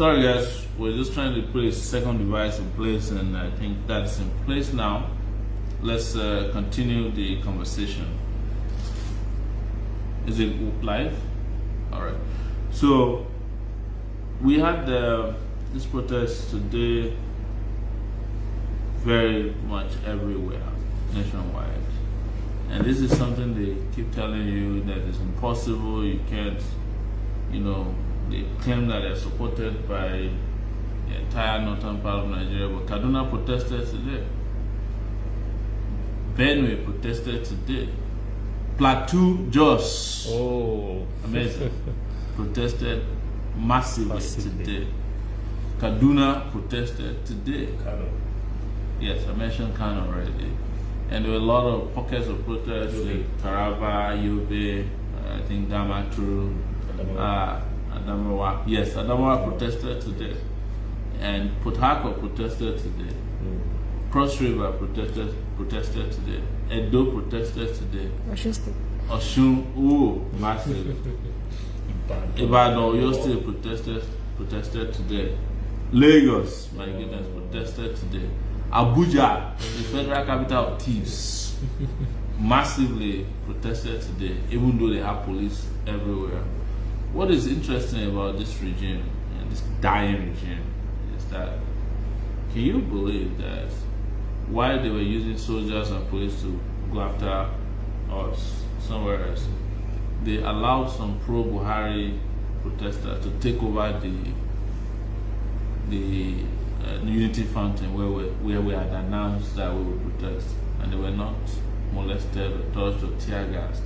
Sorry guys, we're just trying to put a second device in place, and I think that's in place now. Let's continue the conversation. Is it live? All right. So we had this protest today very much everywhere, nationwide. And this is something they keep telling you that is impossible, you can't, they claim that they're supported by the entire northern part of Nigeria, but Kaduna protested today. Benue protested today. Plateau, Jos, amazing, protested massively today. Kaduna protested today. Yes, I mentioned Kano already. And there were a lot of pockets of protests in Taraba, Yobe, I think Damaturu, Adamawa. Yes, Adamawa protested today. And Port Harcourt protested today. Cross River protested today. Edo protested today. Osun, massive. Ibadan, Oyo State protested today. Lagos, my goodness, protested today. Abuja, the federal capital of thieves, massively protested today, even though they have police everywhere. What is interesting about this regime, and this dying regime, is that, can you believe that while they were using soldiers and police to go after us somewhere else, they allowed some pro-Buhari protesters to take over the Unity Fountain where we had announced that we would protest, and they were not molested or touched or tear gassed.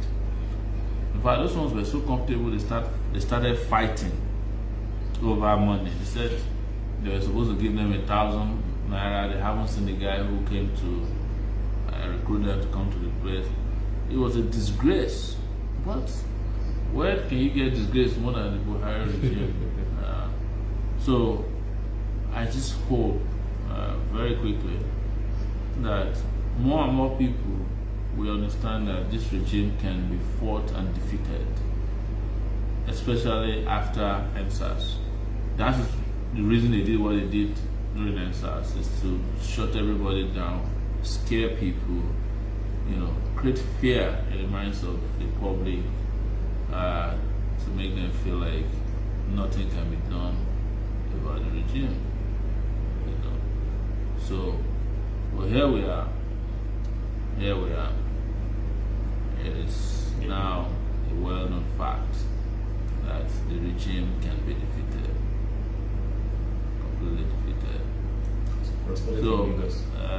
In fact, those ones were so comfortable they started fighting over money. They said they were supposed to give them 1,000 naira. They haven't seen the guy who came to recruit them to come to the place. It was a disgrace. But where can you get disgrace more than the Buhari regime? So I just hope very quickly that more and more people will understand that this regime can be fought and defeated, especially after NSAS. That is the reason they did what they did during NSAS, is to shut everybody down, scare people, create fear in the minds of the public, to make them feel like nothing can be done about the regime. So, well, here we are. It is now a well-known fact that the regime can be defeated, completely defeated. So,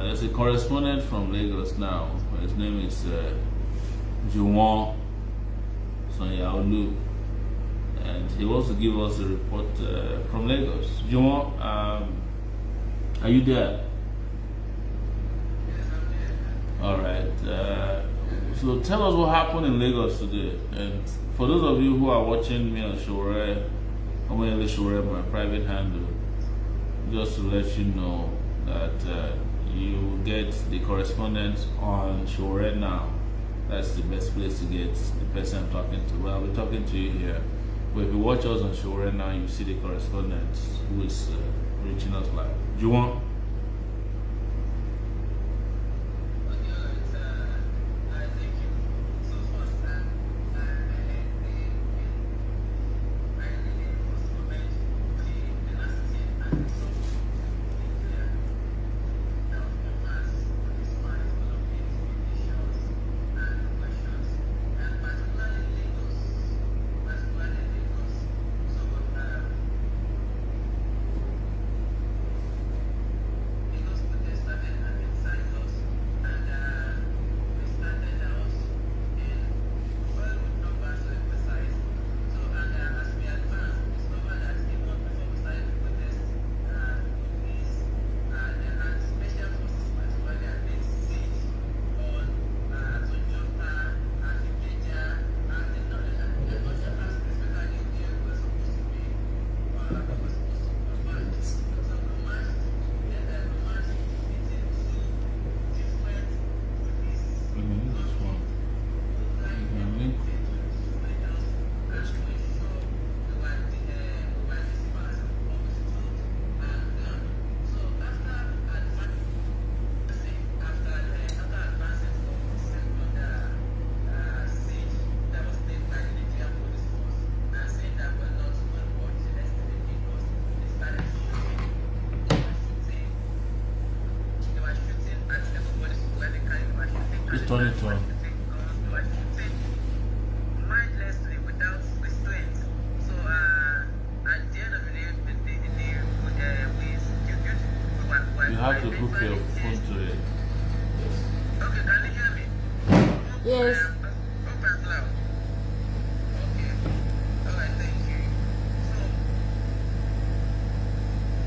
there's a correspondent from Lagos now. His name is Juwon Sanyaolu, and he wants to give us a report from Lagos. Juwon, are you there? All right. So tell us what happened in Lagos today. And for those of you who are watching me on Sowore, OMOYELE Sowore, my private handle, just to let you know that you will get the correspondent on Sowore now. That's the best place to get the person I'm talking to. Well, I'll be talking to you here. But if you watch us on Sowore now, you see the correspondent who is reaching us live. Do you want? it on. Mindlessly without restraint. So at the end of the day, You have to hook your phone to it. Okay, can you hear me? Yes. Hope I'm loud. Okay. Alright, thank you. So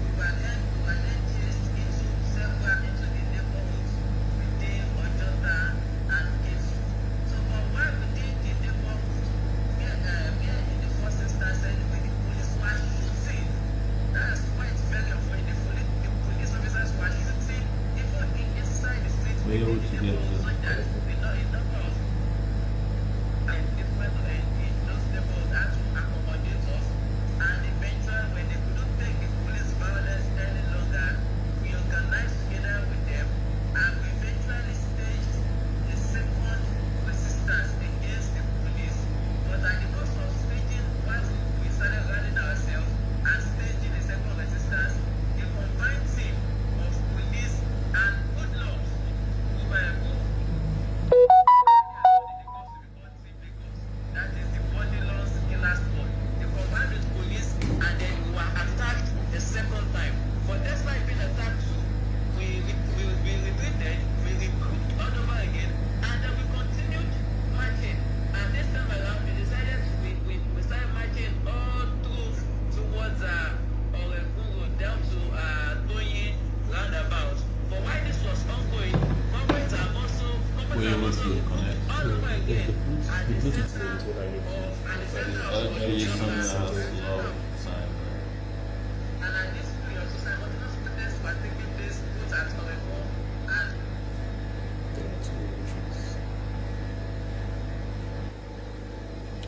we were then chased into the neighborhoods within Ojota and Kesu. So but while within the neighborhood, where in the first instance anyway, the police were shooting. That's quite very unfortunate. The police officers were shooting even inside the street. Were you able to get to?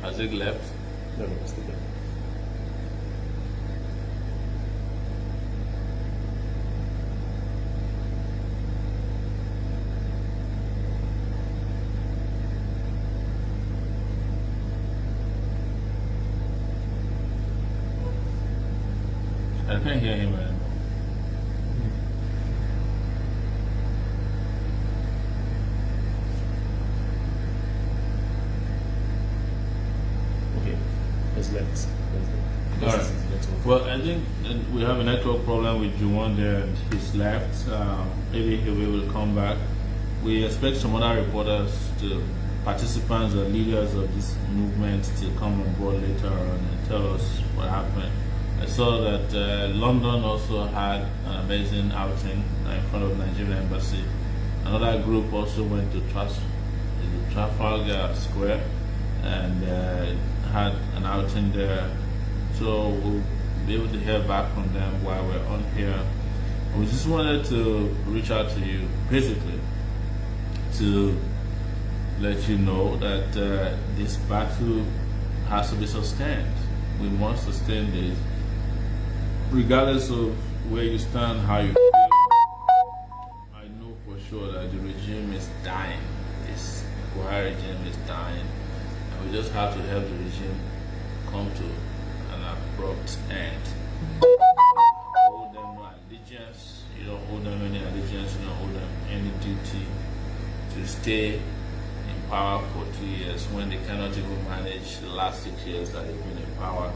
Has it left? No, it's still there. I can't hear him, man. Okay, it's left. All right. Well, I think we have a network problem with Juwon there, and he's left. Maybe he'll be able to come back. We expect some other reporters, participants or leaders of this movement, to come on board later on and tell us what happened. I saw that London also had an amazing outing in front of the Nigerian embassy. Another group also went to Trafalgar Square and had an outing there. So we'll be able to hear back from them while we're on here. We just wanted to reach out to you, basically, to let you know that this battle has to be sustained. We must sustain this, regardless of where you stand, how you feel. I know for sure that the regime is dying. This Buhari regime is dying. And we just have to help the regime come to an abrupt end. You don't owe them no allegiance. You don't owe them any allegiance. You don't owe them any duty to stay in power for 2 years when they cannot even manage the last 6 years that they've been in power.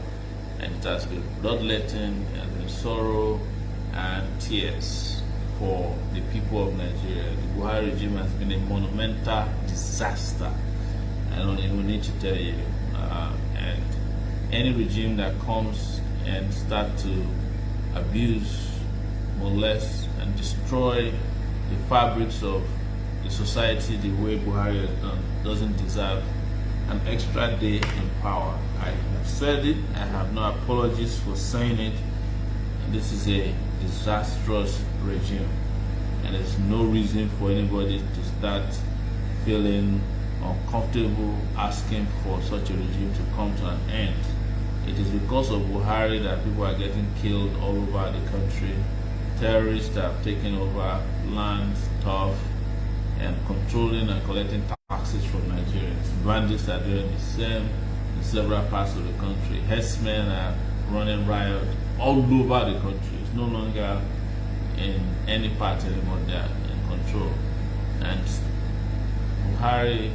And it has been bloodletting, and been sorrow and tears for the people of Nigeria. The Buhari regime has been a monumental disaster. I don't even need to tell you. And any regime that comes and start to abuse, molest, and destroy the fabrics of the society the way Buhari has done doesn't deserve an extra day in power. I have said it, I have no apologies for saying it. This is a disastrous regime, and there's no reason for anybody to start feeling uncomfortable asking for such a regime to come to an end. It is because of Buhari that people are getting killed all over the country. Terrorists have taken over land, stuff, and controlling and collecting taxes from Nigerians. Bandits are doing the same in several parts of the country. Herdsmen are running riot all over the country. It's no longer in any part anymore. They are in control. And Buhari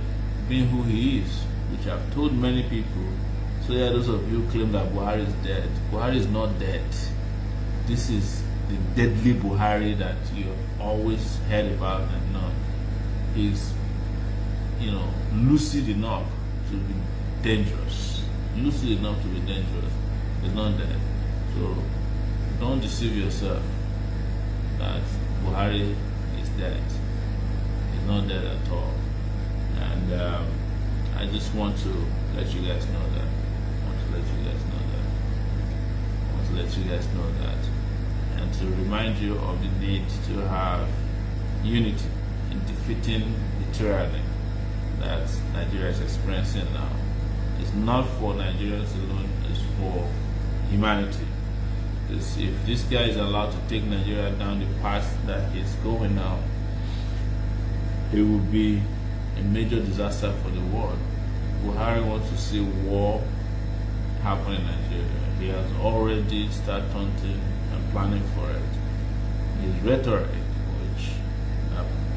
being who he is, which I've told many people. So yeah, those of you who claim that Buhari is dead. Buhari is not dead. This is the deadly Buhari that you've always heard about and known. He's, lucid enough to be dangerous. Lucid enough to be dangerous. He's not dead. So don't deceive yourself that Buhari is dead. He's not dead at all. And I just want to let you guys know that. I want to let you guys know that. And to remind you of the need to have unity in defeating the tyranny that Nigeria is experiencing now. It's not for Nigerians alone, it's for humanity. Because if this guy is allowed to take Nigeria down the path that he's going now, it will be a major disaster for the world. Buhari wants to see war happen in Nigeria. He has already started taunting and planning for it. His rhetoric,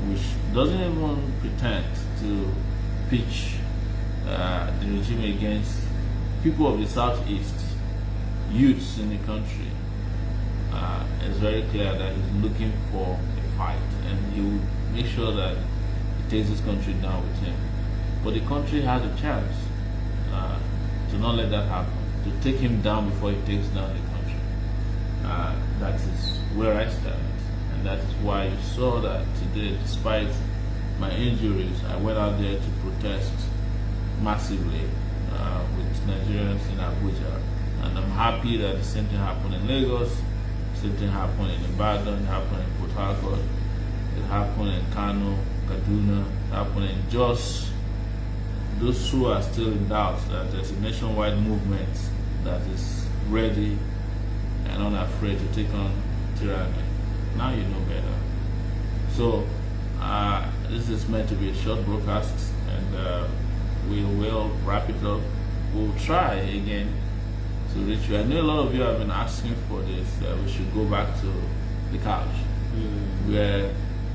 which doesn't even pretend to pitch the regime against people of the southeast, youths in the country, it's very clear that he's looking for a fight, and he will make sure that he takes this country down with him. But the country has a chance to not let that happen, to take him down before he takes down the country. That is where I stand, and that is why you saw that today, despite my injuries, I went out there to protest massively with Nigerians in Abuja. And I'm happy that the same thing happened in Lagos, the same thing happened in Ibadan, it happened in Port Harcourt, it happened in Kano, Kaduna, it happened in Jos. Those who are still in doubt that there's a nationwide movement that is ready and unafraid to take on tyranny, now you know better. So this is meant to be a short broadcast, and we will wrap it up. We'll try again to reach you. I know a lot of you have been asking for this. We should go back to the couch, where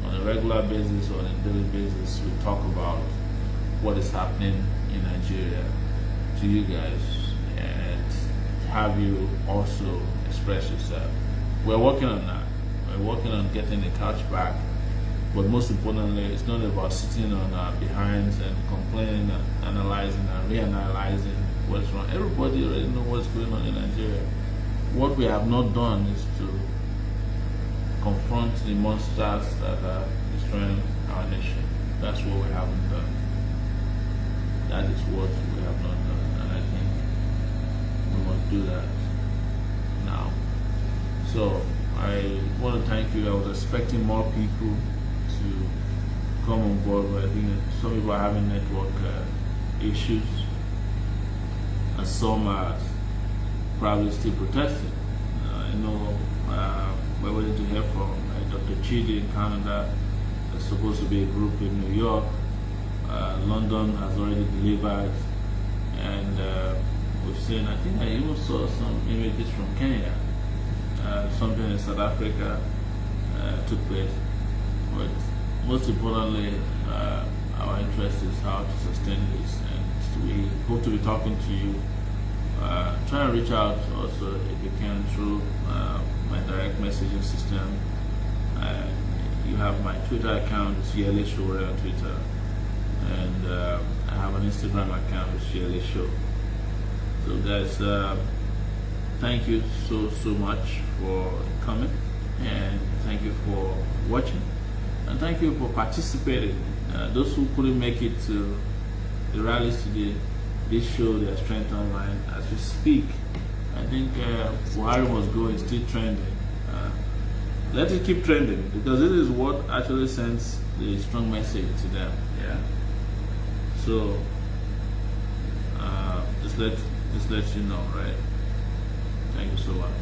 on a regular basis or on a daily basis we talk about what is happening in Nigeria to you guys, and have you also express yourself. We're working on that. We're working on getting the couch back. But most importantly, it's not about sitting on our behinds and complaining and analyzing and reanalyzing what's wrong. Everybody already knows what's going on in Nigeria. What we have not done is to confront the monsters that are destroying our nation. That's what we haven't done. That is what we have not done, and I think we must do that now. So I want to thank you. I was expecting more people to come on board, but I think some people are having network issues, and some are probably still protesting. I know we're waiting to hear from Dr. Chidi in Canada. There's supposed to be a group in New York. London has already delivered, and we've seen, I think I even saw some images from Kenya. Something in South Africa took place. But most importantly, our interest is how to sustain this, and we hope to be talking to you. Try and reach out also if you can through my direct messaging system. You have my Twitter account, it's Sowore on Twitter, and I have an Instagram account, it's Show. So guys, thank you so much for coming, and thank you for watching, and thank you for participating. Those who couldn't make it to the rallies today, they show their strength online as we speak. I think Buhari must go, is still trending. Let it keep trending, because this is what actually sends the strong message to them. Yeah. So just let you know, right? Thank you so much.